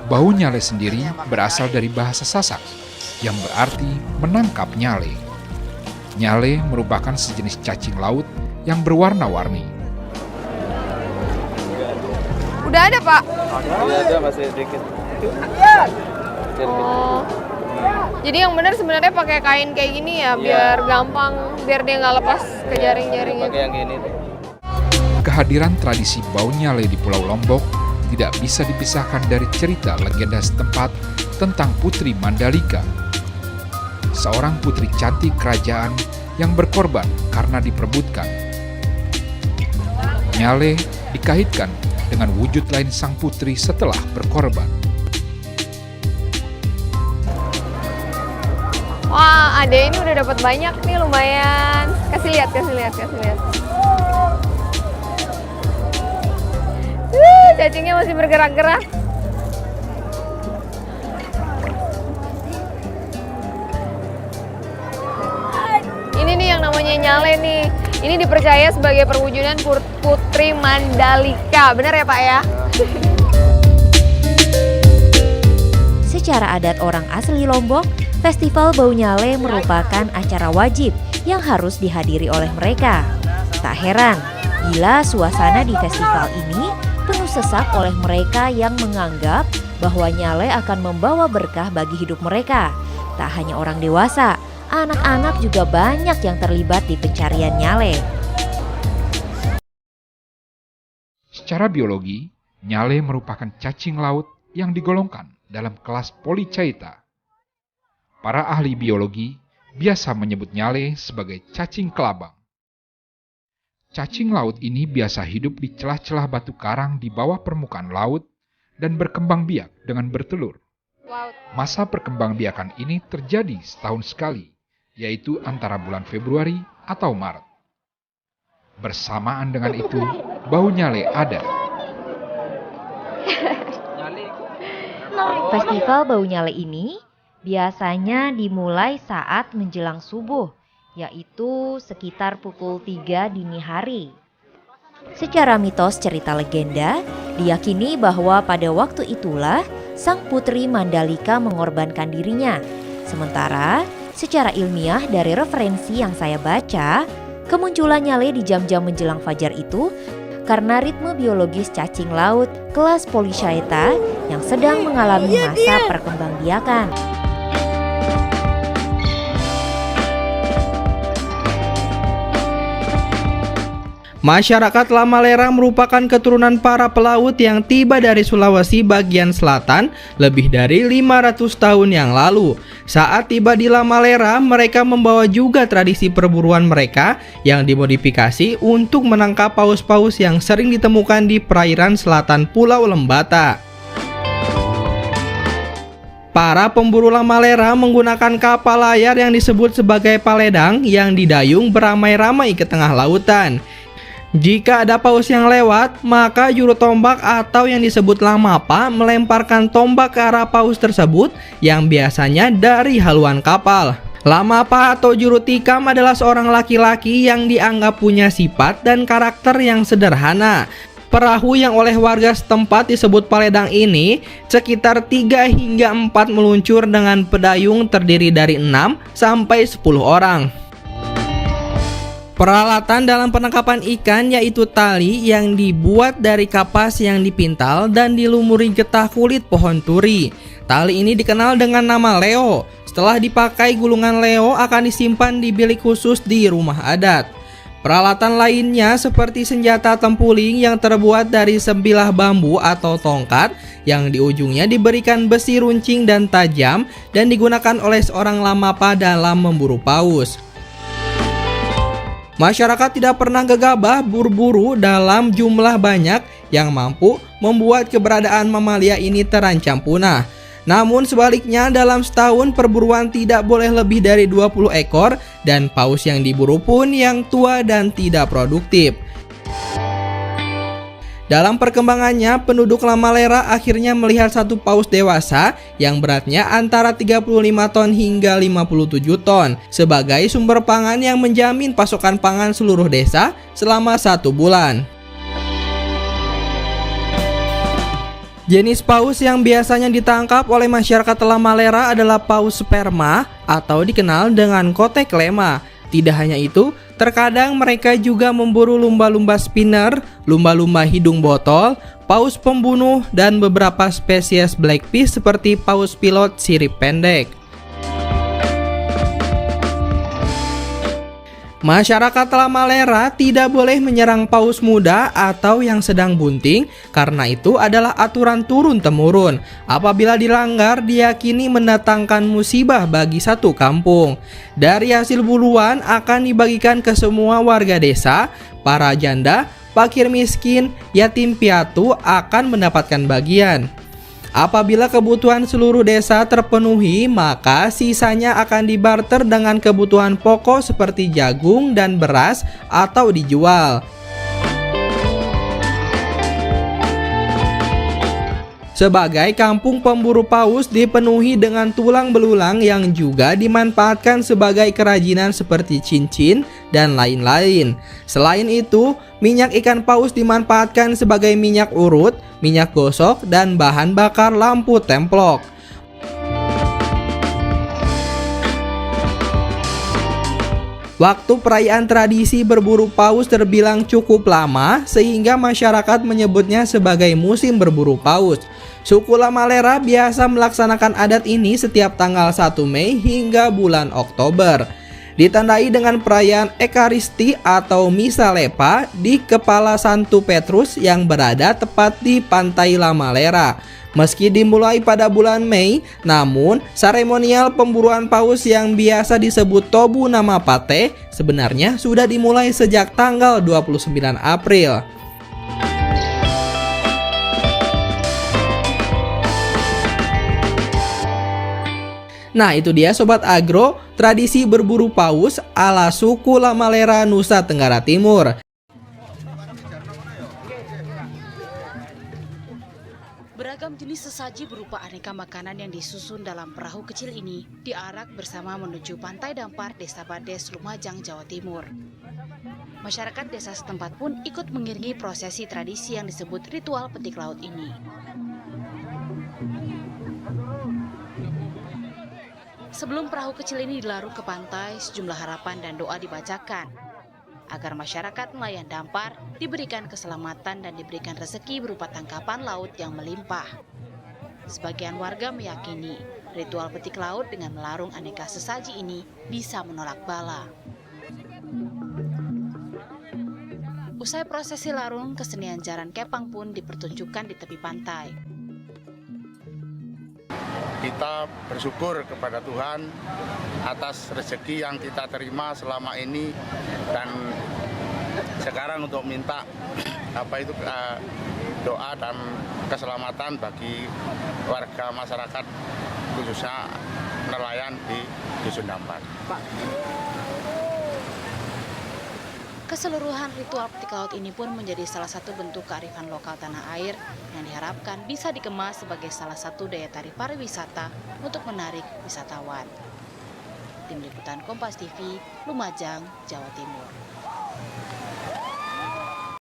Bau nyale sendiri berasal dari bahasa Sasak yang berarti menangkap nyale. Nyale merupakan sejenis cacing laut yang berwarna-warni. Udah ada, Pak? Ada, masih sedikit. Oh. Jadi yang benar sebenarnya pakai kain kayak gini ya, biar gampang, biar dia nggak lepas ke jaring-jaringnya. Pakai yang gini tuh. Kehadiran tradisi bau nyale di Pulau Lombok tidak bisa dipisahkan dari cerita legenda setempat tentang Putri Mandalika. Seorang putri cantik kerajaan yang berkorban karena diperebutkan. Nyale dikaitkan dengan wujud lain sang putri setelah berkorban. Wah, Ade ini udah dapat banyak nih, lumayan. Kasih lihat. Cacingnya masih bergerak-gerak. Ini nih yang namanya nyale nih. Ini dipercaya sebagai perwujudan Putri Mandalika. Benar ya, Pak ya? Secara adat orang asli Lombok, Festival Bau Nyale merupakan acara wajib yang harus dihadiri oleh mereka. Tak heran bila suasana di festival ini penuh sesak oleh mereka yang menganggap bahwa nyale akan membawa berkah bagi hidup mereka. Tak hanya orang dewasa, anak-anak juga banyak yang terlibat di pencarian nyale. Secara biologi, nyale merupakan cacing laut yang digolongkan dalam kelas Polychaeta. Para ahli biologi biasa menyebut nyale sebagai cacing kelabang. Cacing laut ini biasa hidup di celah-celah batu karang di bawah permukaan laut dan berkembang biak dengan bertelur. Masa perkembangbiakan ini terjadi setahun sekali, yaitu antara bulan Februari atau Maret. Bersamaan dengan itu, bau nyale ada. Festival Bau Nyale ini biasanya dimulai saat menjelang subuh, yaitu sekitar pukul 3 dini hari. Secara mitos cerita legenda, diyakini bahwa pada waktu itulah sang putri Mandalika mengorbankan dirinya. Sementara, secara ilmiah dari referensi yang saya baca, kemunculan nyale di jam-jam menjelang fajar itu karena ritme biologis cacing laut kelas Polychaeta yang sedang mengalami masa perkembangbiakan. Masyarakat Lamalera merupakan keturunan para pelaut yang tiba dari Sulawesi bagian selatan lebih dari 500 tahun yang lalu. Saat tiba di Lamalera, mereka membawa juga tradisi perburuan mereka yang dimodifikasi untuk menangkap paus-paus yang sering ditemukan di perairan selatan Pulau Lembata. Para pemburu Lamalera menggunakan kapal layar yang disebut sebagai paledang yang didayung beramai-ramai ke tengah lautan. Jika ada paus yang lewat, maka juru tombak atau yang disebut lamapa melemparkan tombak ke arah paus tersebut yang biasanya dari haluan kapal. Lamapa atau juru tikam adalah seorang laki-laki yang dianggap punya sifat dan karakter yang sederhana. Perahu yang oleh warga setempat disebut paledang ini sekitar 3 hingga 4 meluncur dengan pedayung terdiri dari 6 sampai 10 orang. Peralatan dalam penangkapan ikan yaitu tali yang dibuat dari kapas yang dipintal dan dilumuri getah kulit pohon turi. Tali ini dikenal dengan nama leo. Setelah dipakai, gulungan leo akan disimpan di bilik khusus di rumah adat. Peralatan lainnya seperti senjata tempuling yang terbuat dari sebilah bambu atau tongkat yang di ujungnya diberikan besi runcing dan tajam dan digunakan oleh seorang lamapa dalam memburu paus. Masyarakat tidak pernah gegabah berburu dalam jumlah banyak yang mampu membuat keberadaan mamalia ini terancam punah. Namun sebaliknya, dalam setahun perburuan tidak boleh lebih dari 20 ekor dan paus yang diburu pun yang tua dan tidak produktif. Dalam perkembangannya, penduduk Lamalera akhirnya melihat satu paus dewasa yang beratnya antara 35 ton hingga 57 ton sebagai sumber pangan yang menjamin pasokan pangan seluruh desa selama 1 bulan. Jenis paus yang biasanya ditangkap oleh masyarakat Lamalera adalah paus sperma atau dikenal dengan kotek lema. Tidak hanya itu, terkadang mereka juga memburu lumba-lumba spinner, lumba-lumba hidung botol, paus pembunuh, dan beberapa spesies blackfish seperti paus pilot sirip pendek. Masyarakat Lamalera tidak boleh menyerang paus muda atau yang sedang bunting karena itu adalah aturan turun-temurun. Apabila dilanggar diyakini mendatangkan musibah bagi satu kampung. Dari hasil buruan akan dibagikan ke semua warga desa, para janda, fakir miskin, yatim piatu akan mendapatkan bagian. Apabila kebutuhan seluruh desa terpenuhi, maka sisanya akan dibarter dengan kebutuhan pokok seperti jagung dan beras atau dijual. Sebagai kampung pemburu paus dipenuhi dengan tulang belulang yang juga dimanfaatkan sebagai kerajinan seperti cincin dan lain-lain. Selain itu, minyak ikan paus dimanfaatkan sebagai minyak urut, minyak gosok, dan bahan bakar lampu templok. Waktu perayaan tradisi berburu paus terbilang cukup lama sehingga masyarakat menyebutnya sebagai musim berburu paus. Suku Lamalera biasa melaksanakan adat ini setiap tanggal 1 Mei hingga bulan Oktober. Ditandai dengan perayaan Ekaristi atau Misa Lepa di Kepala Santo Petrus yang berada tepat di pantai Lamalera. Meski dimulai pada bulan Mei, namun seremonial pemburuan paus yang biasa disebut Tobu Nama Pate sebenarnya sudah dimulai sejak tanggal 29 April. Nah, itu dia Sobat Agro, tradisi berburu paus ala suku Lamalera, Nusa Tenggara Timur. Beragam jenis sesaji berupa aneka makanan yang disusun dalam perahu kecil ini diarak bersama menuju Pantai Dampar, Desa Bades, Lumajang, Jawa Timur. Masyarakat desa setempat pun ikut mengiringi prosesi tradisi yang disebut ritual petik laut ini. Sebelum perahu kecil ini dilarung ke pantai, sejumlah harapan dan doa dibacakan agar masyarakat nelayan Dampar diberikan keselamatan dan diberikan rezeki berupa tangkapan laut yang melimpah. Sebagian warga meyakini ritual petik laut dengan melarung aneka sesaji ini bisa menolak bala. Usai prosesi larung, kesenian jaran kepang pun dipertunjukkan di tepi pantai. Kita bersyukur kepada Tuhan atas rezeki yang kita terima selama ini, dan sekarang untuk minta doa dan keselamatan bagi warga masyarakat khususnya nelayan di Dusun Dampar. Keseluruhan ritual petik laut ini pun menjadi salah satu bentuk kearifan lokal tanah air yang diharapkan bisa dikemas sebagai salah satu daya tarik pariwisata untuk menarik wisatawan. Tim Liputan Kompas TV, Lumajang, Jawa Timur.